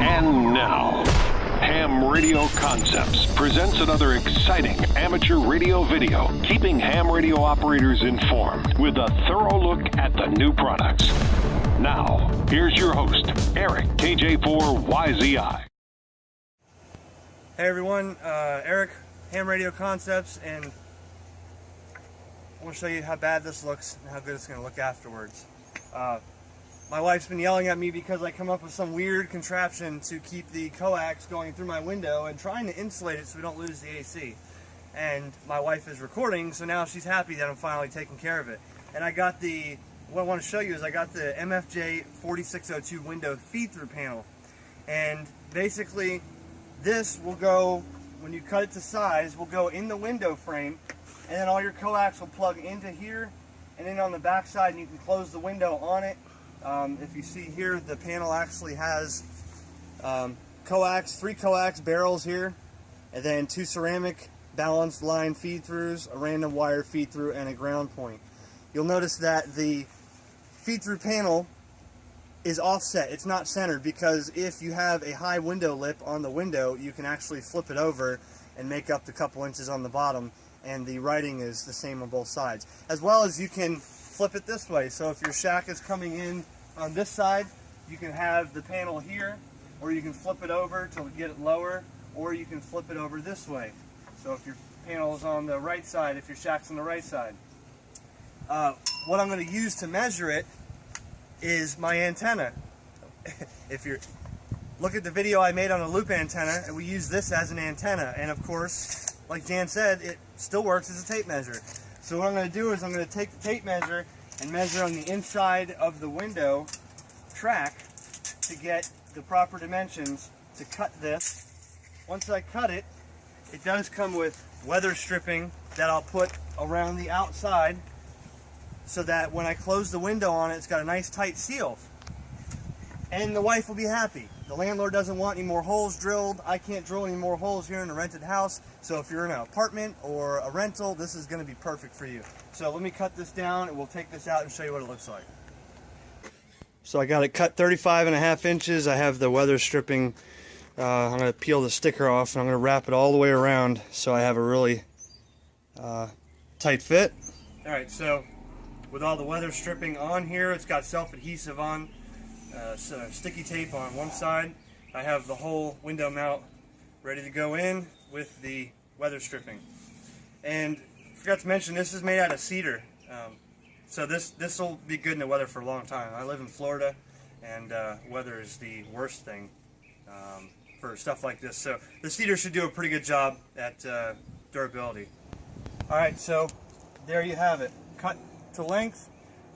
And now, Ham Radio Concepts presents another exciting amateur radio video, keeping ham radio operators informed with a thorough look at the new products. Now, here's your host, Eric, KJ4YZI. Hey everyone, Eric, Ham Radio Concepts, and I want to show you how bad this looks and how good it's going to look afterwards. My wife's been yelling at me because I come up with some weird contraption to keep the coax going through my window and trying to insulate it so we don't lose the AC. And my wife is recording, so now she's happy that I'm finally taking care of it. And what I want to show you is I got the MFJ 4602 window feed-through panel. And basically, this will go, when you cut it to size, will go in the window frame, and then all your coax will plug into here, and then on the back side, and you can close the window on it. If you see here, the panel actually has three coax barrels here, and then two ceramic balanced line feed-throughs, a random wire feed-through, and a ground point. You'll notice that the feed-through panel is offset. It's not centered, because if you have a high window lip on the window, you can actually flip it over and make up the couple inches on the bottom, and the writing is the same on both sides. As well as you can flip it this way, so if your shack is coming in on this side, you can have the panel here, or you can flip it over to get it lower, or you can flip it over this way. So if your panel is on the right side, if your shack's on the right side. What I'm going to use to measure it is my antenna. If you look at the video I made on a loop antenna, and we use this as an antenna, and of course, like Jan said, it still works as a tape measure. So what I'm going to do is I'm going to take the tape measure and measure on the inside of the window track to get the proper dimensions to cut this. Once I cut it, it does come with weather stripping that I'll put around the outside so that when I close the window on it, it's got a nice tight seal. And the wife will be happy. The landlord doesn't want any more holes drilled. I can't drill any more holes here in a rented house. So if you're in an apartment or a rental, this is going to be perfect for you. So let me cut this down and we'll take this out and show you what it looks like. So I got it cut 35.5 inches. I have the weather stripping. I'm going to peel the sticker off and I'm going to wrap it all the way around so I have a really tight fit. Alright, so with all the weather stripping on here, it's got self-adhesive on. Sticky tape on one side. I have the whole window mount ready to go in with the weather stripping. And I forgot to mention, this is made out of cedar. So this will be good in the weather for a long time. I live in Florida, and weather is the worst thing for stuff like this. So the cedar should do a pretty good job at durability. Alright, so there you have it. Cut to length.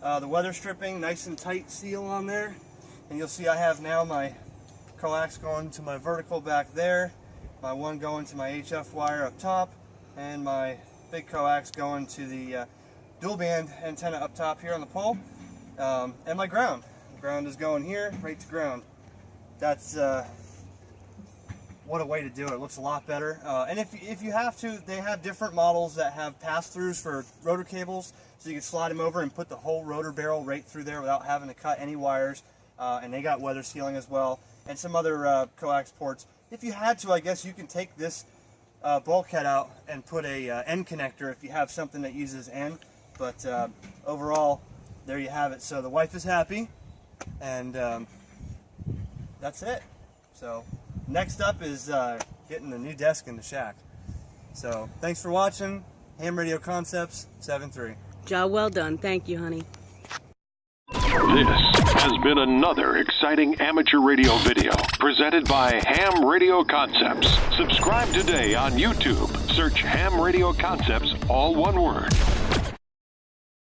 The weather stripping, nice and tight seal on there. And you'll see I have now my coax going to my vertical back there, my one going to my HF wire up top, and my big coax going to the dual band antenna up top here on the pole, and my ground. The ground is going here, right to ground. That's what a way to do it. It looks a lot better. And if you have to, they have different models that have pass-throughs for rotor cables, so you can slide them over and put the whole rotor barrel right through there without having to cut any wires. And they got weather sealing as well, and some other coax ports. If you had to, I guess you can take this bulkhead out and put a N connector if you have something that uses N. But overall, there you have it. So the wife is happy, and that's it. So next up is getting the new desk in the shack. So thanks for watching. Ham Radio Concepts 7-3. Job well done. Thank you, honey. This has been another exciting amateur radio video presented by Ham Radio Concepts. Subscribe today on YouTube. Search Ham Radio Concepts, all one word.